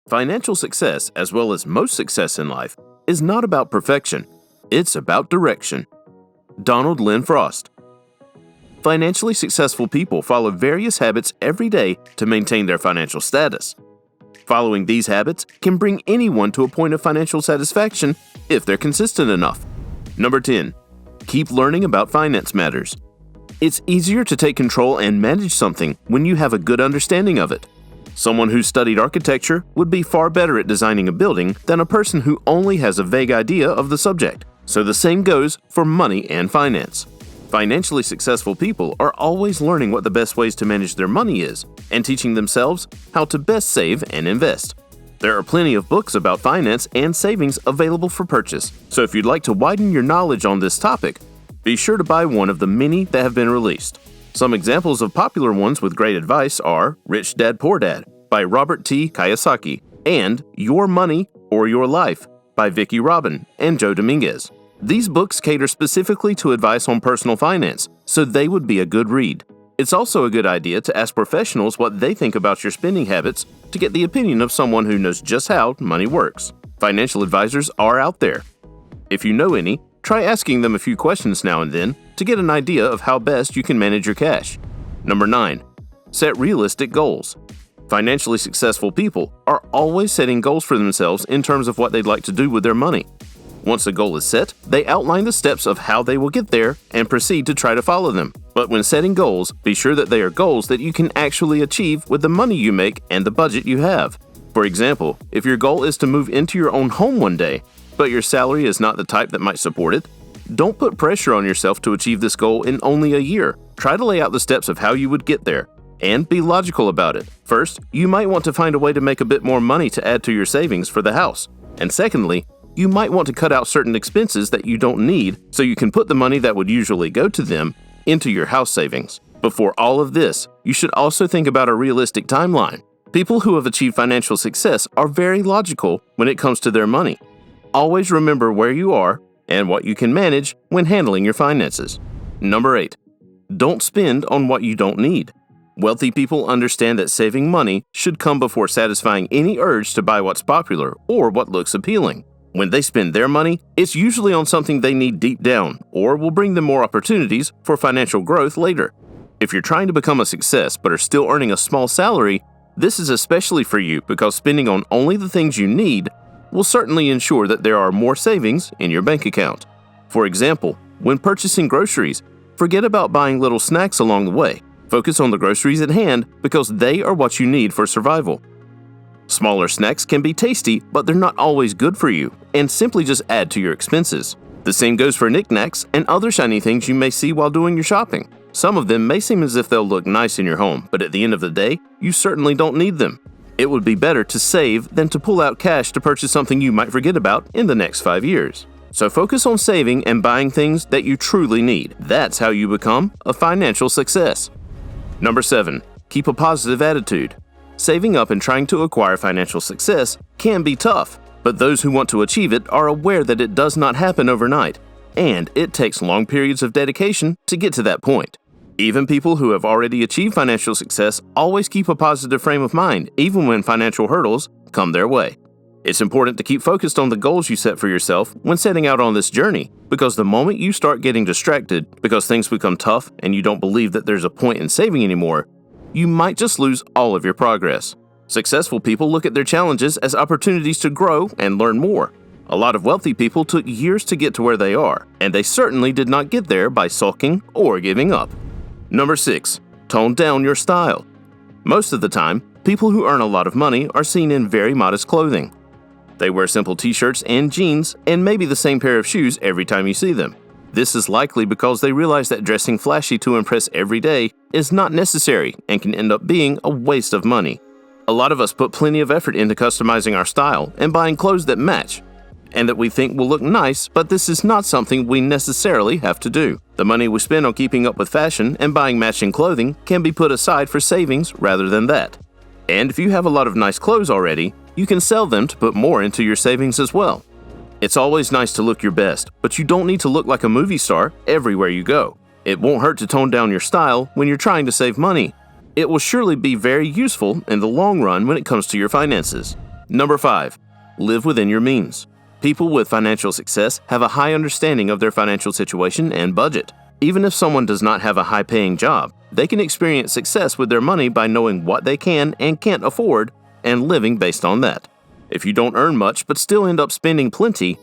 Financial success, as well as most success in life, is not about perfection. It's about direction. Donald Lynn Frost. Financially successful people follow various habits every day to maintain their financial status. Following these habits can bring anyone to a point of financial satisfaction if they're consistent enough. Number 10. Keep learning about finance matters. It's easier to take control and manage something when you have a good understanding of it. Someone who studied architecture would be far better at designing a building than a person who only has a vague idea of the subject. So the same goes for money and finance. Financially successful people are always learning what the best ways to manage their money is and teaching themselves how to best save and invest. There are plenty of books about finance and savings available for purchase, so if you'd like to widen your knowledge on this topic, be sure to buy one of the many that have been released. Some examples of popular ones with great advice are Rich Dad Poor Dad by Robert T. Kiyosaki and Your Money or Your Life by Vicki Robin and Joe Dominguez. These books cater specifically to advice on personal finance, so they would be a good read. It's also a good idea to ask professionals what they think about your spending habits to get the opinion of someone who knows just how money works. Financial advisors are out there. If you know any, try asking them a few questions now and then to get an idea of how best you can manage your cash. Number 9. Set realistic goals. Financially successful people are always setting goals for themselves in terms of what they'd like to do with their money. Once a goal is set, they outline the steps of how they will get there and proceed to try to follow them. But when setting goals, be sure that they are goals that you can actually achieve with the money you make and the budget you have. For example, if your goal is to move into your own home one day, but your salary is not the type that might support it, don't put pressure on yourself to achieve this goal in only a year. Try to lay out the steps of how you would get there, and be logical about it. First, you might want to find a way to make a bit more money to add to your savings for the house. And secondly, you might want to cut out certain expenses that you don't need so you can put the money that would usually go to them into your house savings. Before all of this, you should also think about a realistic timeline. People who have achieved financial success are very logical when it comes to their money. Always remember where you are and what you can manage when handling your finances. Number 8. Don't spend on what you don't need. Wealthy people understand that saving money should come before satisfying any urge to buy what's popular or what looks appealing. When they spend their money, it's usually on something they need deep down or will bring them more opportunities for financial growth later. If you're trying to become a success but are still earning a small salary, this is especially for you because spending on only the things you need will certainly ensure that there are more savings in your bank account. For example, when purchasing groceries, forget about buying little snacks along the way. Focus on the groceries at hand because they are what you need for survival. Smaller snacks can be tasty, but they're not always good for you and simply just add to your expenses. The same goes for knickknacks and other shiny things you may see while doing your shopping. Some of them may seem as if they'll look nice in your home, but at the end of the day, you certainly don't need them. It would be better to save than to pull out cash to purchase something you might forget about in the next 5 years. So focus on saving and buying things that you truly need. That's how you become a financial success. Number 7. Keep a positive attitude. Saving up and trying to acquire financial success can be tough, but those who want to achieve it are aware that it does not happen overnight, and it takes long periods of dedication to get to that point. Even people who have already achieved financial success always keep a positive frame of mind, even when financial hurdles come their way. It's important to keep focused on the goals you set for yourself when setting out on this journey, because the moment you start getting distracted because things become tough and you don't believe that there's a point in saving anymore, you might just lose all of your progress. Successful people look at their challenges as opportunities to grow and learn more. A lot of wealthy people took years to get to where they are, and they certainly did not get there by sulking or giving up. Number 6. Tone down your style. Most of the time, people who earn a lot of money are seen in very modest clothing. They wear simple t-shirts and jeans and maybe the same pair of shoes every time you see them. This is likely because they realize that dressing flashy to impress every day is not necessary and can end up being a waste of money. A lot of us put plenty of effort into customizing our style and buying clothes that match, and that we think will look nice, but this is not something we necessarily have to do. The money we spend on keeping up with fashion and buying matching clothing can be put aside for savings rather than that. And if you have a lot of nice clothes already, you can sell them to put more into your savings as well. It's always nice to look your best, but you don't need to look like a movie star everywhere you go. It won't hurt to tone down your style when you're trying to save money. It will surely be very useful in the long run when it comes to your finances. Number 5. Live within your means. People with financial success have a high understanding of their financial situation and budget. Even if someone does not have a high-paying job, they can experience success with their money by knowing what they can and can't afford and living based on that. If you don't earn much but still end up spending plenty,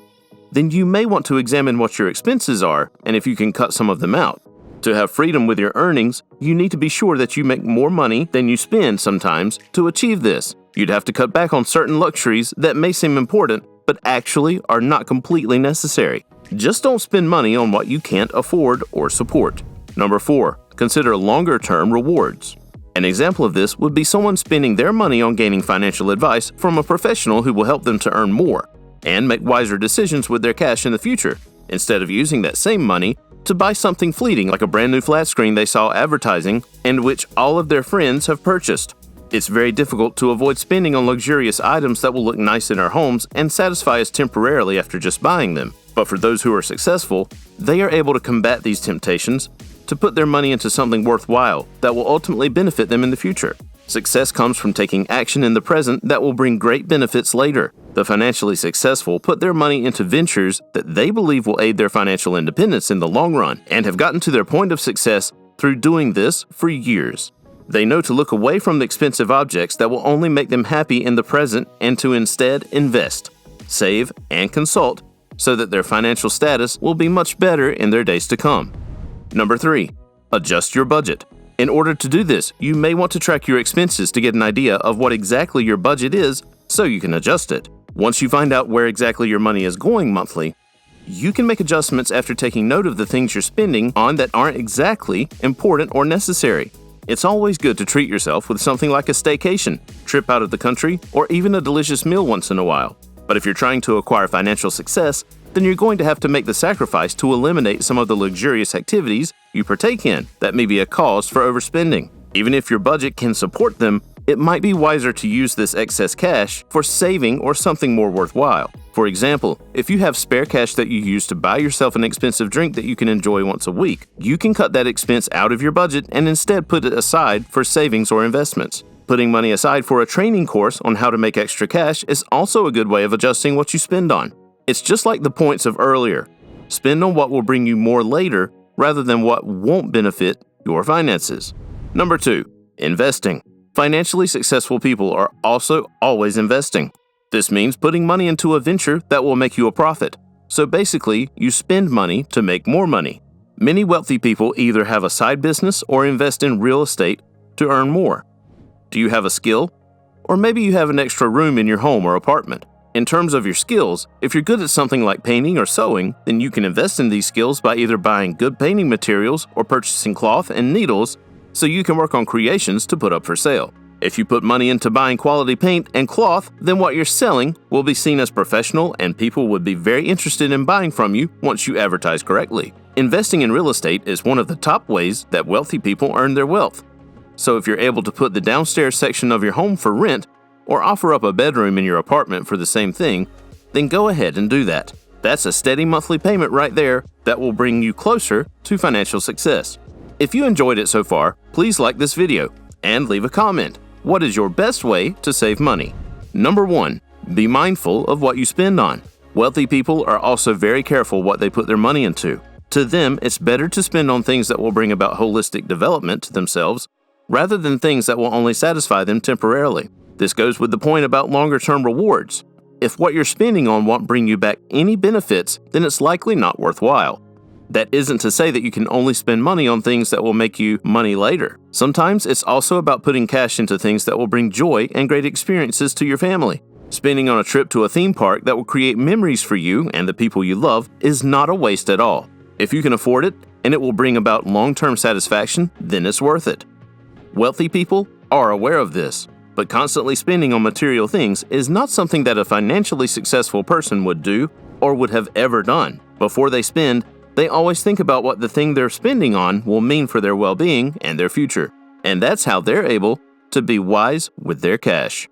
then you may want to examine what your expenses are and if you can cut some of them out. To have freedom with your earnings, you need to be sure that you make more money than you spend sometimes to achieve this. You'd have to cut back on certain luxuries that may seem important but actually are not completely necessary. Just don't spend money on what you can't afford or support. Number 4. Consider longer-term rewards. An example of this would be someone spending their money on gaining financial advice from a professional who will help them to earn more and make wiser decisions with their cash in the future, instead of using that same money to buy something fleeting like a brand new flat screen they saw advertising and which all of their friends have purchased. It's very difficult to avoid spending on luxurious items that will look nice in our homes and satisfy us temporarily after just buying them. But for those who are successful, they are able to combat these temptations to put their money into something worthwhile that will ultimately benefit them in the future. Success comes from taking action in the present that will bring great benefits later. The financially successful put their money into ventures that they believe will aid their financial independence in the long run and have gotten to their point of success through doing this for years. They know to look away from the expensive objects that will only make them happy in the present and to instead invest, save, and consult so that their financial status will be much better in their days to come. Number 3. Adjust your budget. In order to do this, you may want to track your expenses to get an idea of what exactly your budget is so you can adjust it. Once you find out where exactly your money is going monthly, you can make adjustments after taking note of the things you're spending on that aren't exactly important or necessary. It's always good to treat yourself with something like a staycation, trip out of the country, or even a delicious meal once in a while. But if you're trying to acquire financial success, then you're going to have to make the sacrifice to eliminate some of the luxurious activities you partake in that may be a cause for overspending. Even if your budget can support them, it might be wiser to use this excess cash for saving or something more worthwhile. For example, if you have spare cash that you use to buy yourself an expensive drink that you can enjoy once a week, you can cut that expense out of your budget and instead put it aside for savings or investments. Putting money aside for a training course on how to make extra cash is also a good way of adjusting what you spend on. It's just like the points of earlier. Spend on what will bring you more later rather than what won't benefit your finances. Number 2. Investing. Financially successful people are also always investing. This means putting money into a venture that will make you a profit. So basically, you spend money to make more money. Many wealthy people either have a side business or invest in real estate to earn more. Do you have a skill? Or maybe you have an extra room in your home or apartment. In terms of your skills, if you're good at something like painting or sewing, then you can invest in these skills by either buying good painting materials or purchasing cloth and needles so you can work on creations to put up for sale. If you put money into buying quality paint and cloth, then what you're selling will be seen as professional and people would be very interested in buying from you once you advertise correctly. Investing in real estate is one of the top ways that wealthy people earn their wealth. So if you're able to put the downstairs section of your home for rent or offer up a bedroom in your apartment for the same thing, then go ahead and do that. That's a steady monthly payment right there that will bring you closer to financial success. If you enjoyed it so far, please like this video and leave a comment. What is your best way to save money? Number 1. Be mindful of what you spend on. Wealthy people are also very careful what they put their money into. To them, it's better to spend on things that will bring about holistic development to themselves rather than things that will only satisfy them temporarily. This goes with the point about longer-term rewards. If what you're spending on won't bring you back any benefits, then it's likely not worthwhile. That isn't to say that you can only spend money on things that will make you money later. Sometimes it's also about putting cash into things that will bring joy and great experiences to your family. Spending on a trip to a theme park that will create memories for you and the people you love is not a waste at all. If you can afford it and it will bring about long-term satisfaction, then it's worth it. Wealthy people are aware of this, but constantly spending on material things is not something that a financially successful person would do or would have ever done. Before they spend, they always think about what the thing they're spending on will mean for their well-being and their future. And that's how they're able to be wise with their cash.